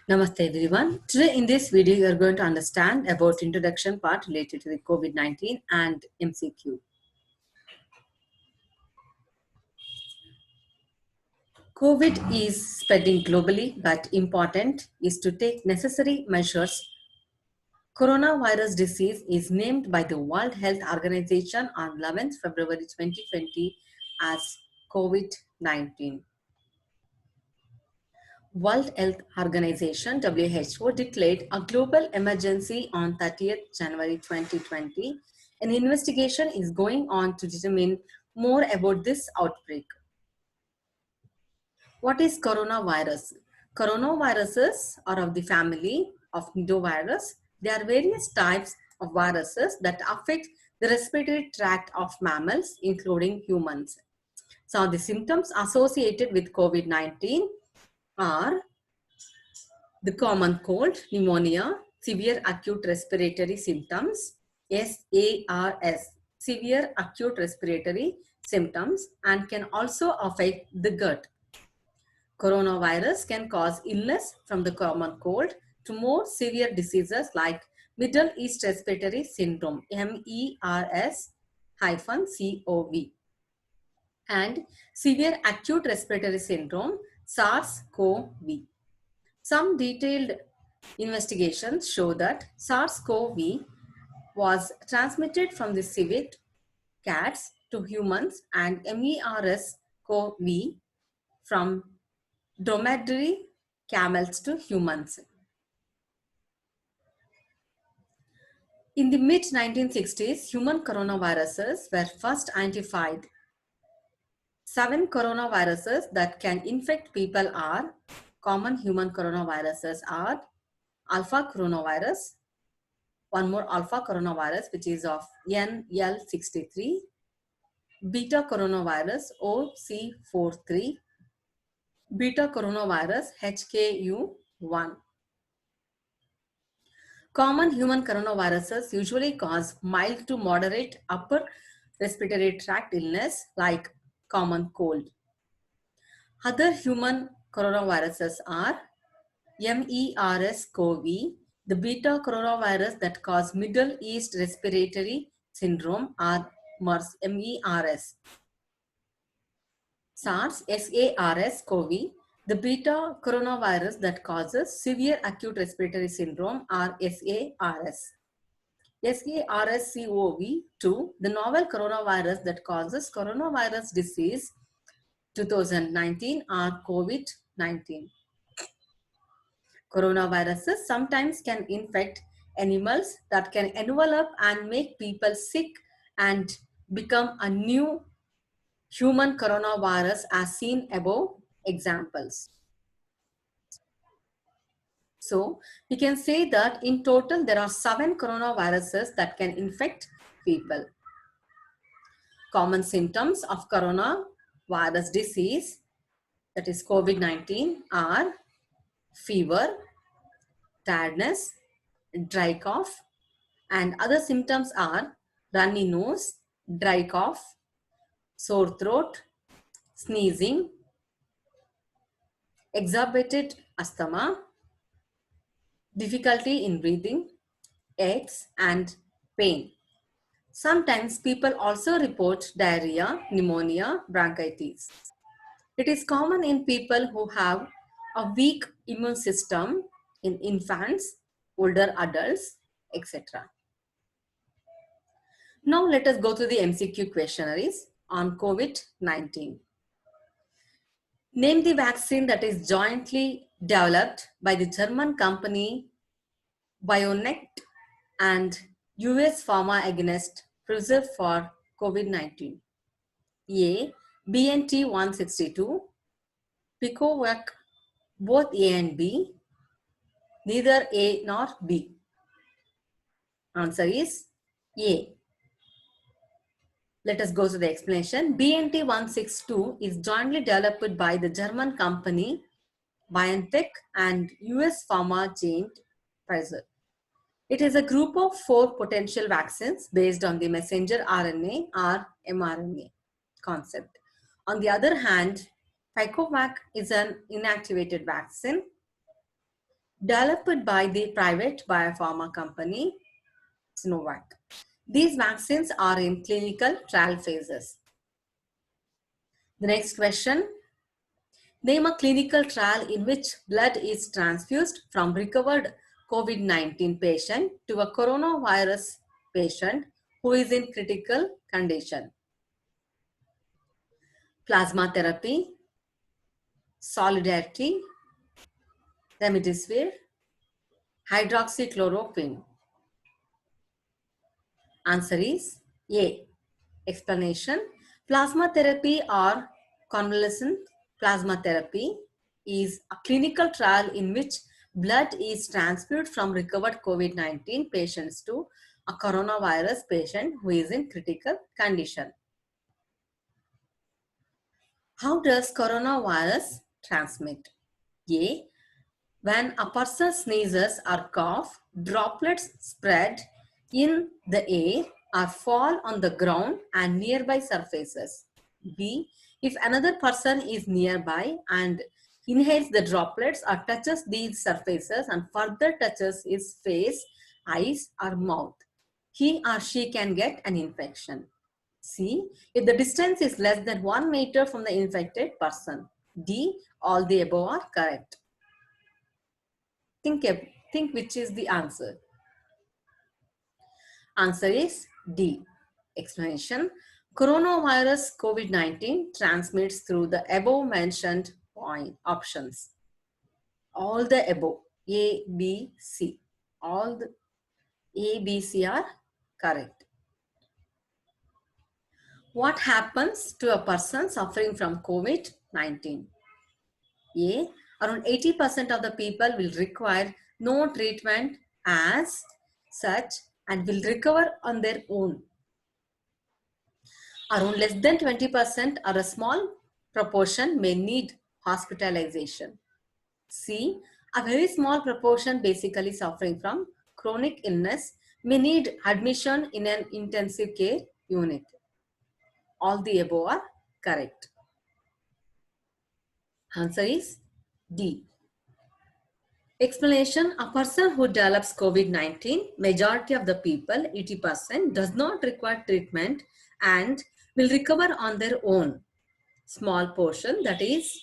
Namaste everyone. Today in this video you are going to understand about introduction part related to the COVID-19 and MCQ. COVID is spreading globally, but important is to take necessary measures. Coronavirus disease is named by the World Health Organization on 11th February 2020 as COVID-19. World Health Organization (WHO) declared a global emergency on 30th January 2020. An investigation is going on to determine more about this outbreak. What is coronavirus? Coronaviruses are of the family of nidovirus. There are various types of viruses that affect the respiratory tract of mammals, including humans. So the symptoms associated with COVID-19 are the common cold, pneumonia, severe acute respiratory symptoms, SARS, severe acute respiratory symptoms, and can also affect the gut. Coronavirus can cause illness from the common cold to more severe diseases like Middle East Respiratory Syndrome, MERS-CoV, and severe acute respiratory syndrome, SARS-CoV. Some detailed investigations show that SARS-CoV was transmitted from the civet cats to humans and MERS-CoV from dromedary camels to humans. In the mid-1960s, human coronaviruses were first identified. 7 coronaviruses that can infect people are common human coronaviruses are alpha coronavirus, one more alpha coronavirus which is of NL63, beta coronavirus OC43, beta coronavirus HKU1. Common human coronaviruses usually cause mild to moderate upper respiratory tract illness like common cold. Other human coronaviruses are MERS-CoV, the beta coronavirus that cause Middle East Respiratory Syndrome or MERS. SARS, SARS-CoV, the beta coronavirus that causes Severe Acute Respiratory Syndrome or SARS. SARS-CoV-2, the novel coronavirus that causes coronavirus disease 2019 or COVID-19. Coronaviruses sometimes can infect animals that can envelop and make people sick and become a new human coronavirus as seen above examples. So we can say that in total there are 7 coronaviruses that can infect people. Common symptoms of coronavirus disease, that is COVID-19, are fever, tiredness, dry cough, and other symptoms are runny nose, dry cough, sore throat, sneezing, exacerbated asthma, difficulty in breathing, aches, and pain. Sometimes people also report diarrhea, pneumonia, bronchitis. It is common in people who have a weak immune system, in infants, older adults, etc. Now let us go to the MCQ questionnaires on COVID-19. Name the vaccine that is jointly developed by the German company BioNTech and US Pharma against Pfizer for COVID-19. A. BNT162, Picovac, both A and B, neither A nor B. Answer is A. Let us go to the explanation. BNT162 is jointly developed by the German company BioNTech and US pharma giant Pfizer. It is a group of 4 potential vaccines based on the messenger RNA or mRNA concept. On the other hand, Picovac is an inactivated vaccine developed by the private biopharma company Sinovac. These vaccines are in clinical trial phases. The next question, name a clinical trial in which blood is transfused from recovered COVID-19 patient to a coronavirus patient who is in critical condition. Plasma therapy, Solidarity, Remdesivir, hydroxychloroquine. Answer is A. Explanation. Plasma therapy or convalescent plasma therapy is a clinical trial in which blood is transferred from recovered COVID-19 patients to a coronavirus patient who is in critical condition. How does coronavirus transmit? A. When a person sneezes or cough, droplets spread in the air or fall on the ground and nearby surfaces. B. If another person is nearby and inhales the droplets or touches these surfaces and further touches his face, eyes or mouth, he or she can get an infection. C. If the distance is less than 1 meter from the infected person. D. All the above are correct. Think which is the answer. Answer is D. Explanation. Coronavirus COVID-19 transmits through the above mentioned options. All the above, A, B, C. All the A, B, C are correct. What happens to a person suffering from COVID-19? A. Around 80% of the people will require no treatment as such and will recover on their own. Around less than 20% or a small proportion may need hospitalization. C. A very small proportion basically suffering from chronic illness may need admission in an intensive care unit. All the above are correct. Answer is D. Explanation. A person who develops COVID-19, majority of the people, 80%, does not require treatment and will recover on their own. Small portion, that is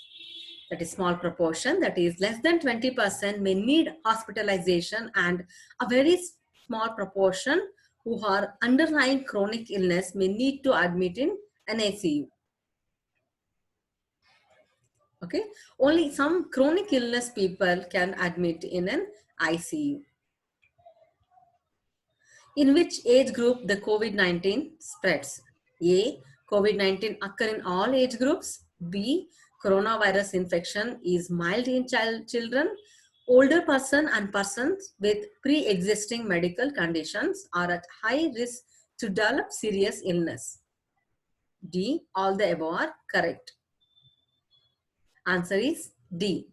small proportion, that is less than 20%, may need hospitalization, and a very small proportion who are underlying chronic illness may need to admit in an ICU. Okay, only some chronic illness people can admit in an ICU. In which age group the COVID-19 spreads? A. COVID-19 occur in all age groups. B. Coronavirus infection is mild in children. Older person and persons with pre-existing medical conditions are at high risk to develop serious illness. D. All the above are correct. Answer is D.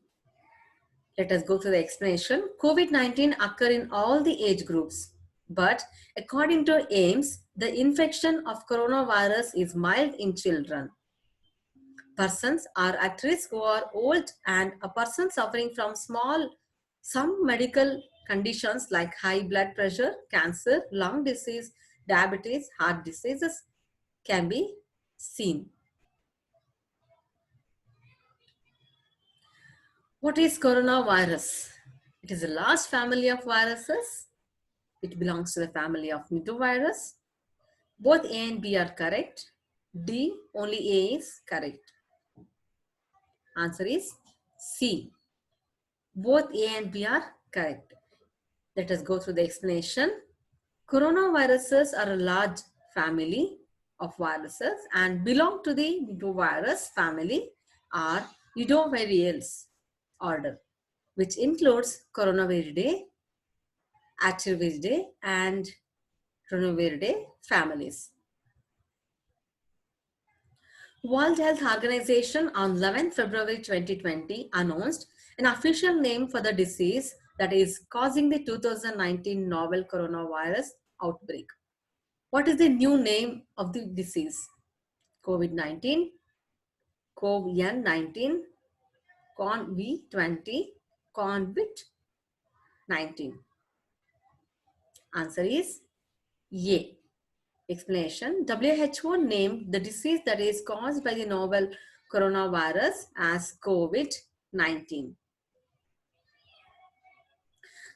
Let us go to the explanation. COVID-19 occur in all the age groups, but according to AIMS, the infection of coronavirus is mild in children. Persons are at risk who are old, and a person suffering from some medical conditions like high blood pressure, cancer, lung disease, diabetes, heart diseases can be seen. What is coronavirus? It is a large family of viruses. It belongs to the family of nidovirus. Both A and B are correct. D, only A is correct. Answer is C. Both A and B are correct. Let us go through the explanation. Coronaviruses are a large family of viruses and belong to the nidovirus family or Nidoviriales order, which includes Coronaviridae, Activiridae, and Rhinoviridae families. World Health Organization on 11 February 2020 announced an official name for the disease that is causing the 2019 novel coronavirus outbreak. What is the new name of the disease? COVID-19, CoV-19, CON-V20, COVID-19. Answer is A. Explanation. WHO named the disease that is caused by the novel coronavirus as COVID-19.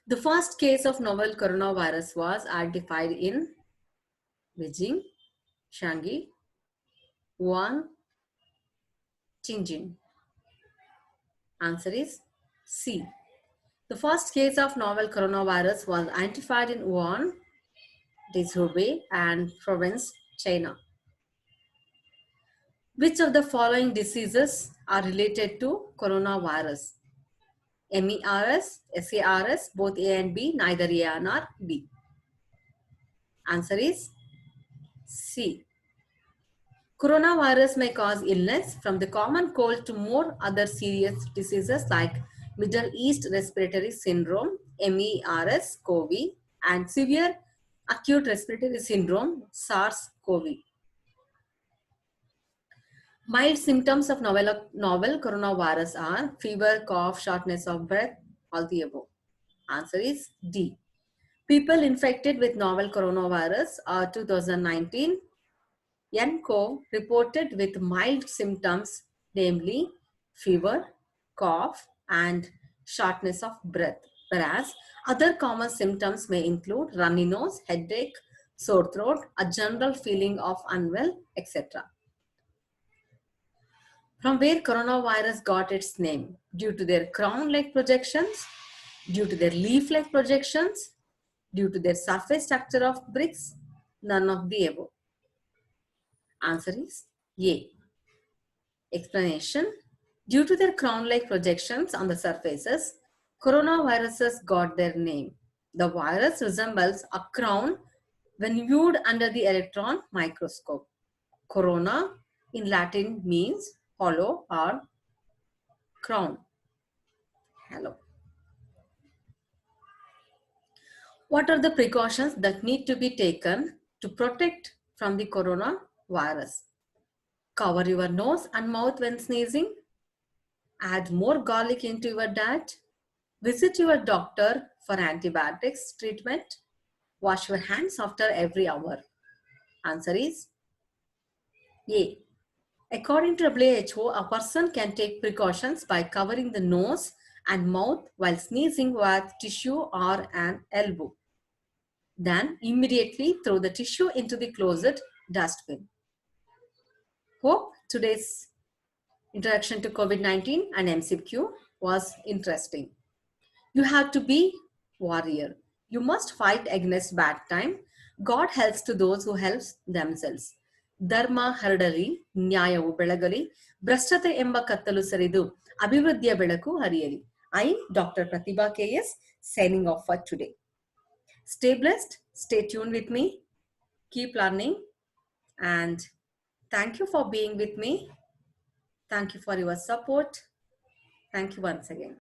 The first case of novel coronavirus was identified in Beijing, Shanghai, Wuhan, Tianjin. Answer is C. The first case of novel coronavirus was identified in Wuhan, it is Hubei and province, China. Which of the following diseases are related to coronavirus? MERS, SARS, both A and B, neither A nor B. Answer is C. Coronavirus may cause illness from the common cold to more other serious diseases like Middle East Respiratory Syndrome, MERS-CoV, and severe acute respiratory syndrome, SARS-CoV. Mild symptoms of novel coronavirus are fever, cough, shortness of breath, all the above. Answer is D. People infected with novel coronavirus 2019 nCoV reported with mild symptoms, namely fever, cough, and shortness of breath, whereas other common symptoms may include runny nose, headache, sore throat, a general feeling of unwell, etc. From where coronavirus got its name? Due to their crown-like projections, due to their leaf-like projections, due to their surface structure of bricks, none of the above. Answer is A. Explanation. Due to their crown-like projections on the surfaces, coronaviruses got their name. The virus resembles a crown when viewed under the electron microscope. Corona in Latin means hollow or crown. Hello. What are the precautions that need to be taken to protect from the coronavirus? Cover your nose and mouth when sneezing. Add more garlic into your diet. Visit your doctor for antibiotics treatment. Wash your hands after every hour. Answer is A. According to WHO, a person can take precautions by covering the nose and mouth while sneezing with tissue or an elbow. Then immediately throw the tissue into the closed dustbin. Hope today's introduction to COVID-19 and MCQ was interesting. You have to be warrior. You must fight against bad time. God helps to those who help themselves. ಧರ್ಮ ಹರಡಲಿ, ನ್ಯಾಯವು ಬೆಳಗಲಿ, ಭ್ರಷ್ಟತೆ ಎಂಬ ಕತ್ತಲು ಸರಿದು ಅಭಿವೃದ್ಧಿಯ ಬೆಳಕು ಹರಿಯಲಿ. I, Dr. Pratibha KS, signing off for today. Stay blessed, stay tuned with me, keep learning, and thank you for being with me. Thank you for your support. Thank you once again.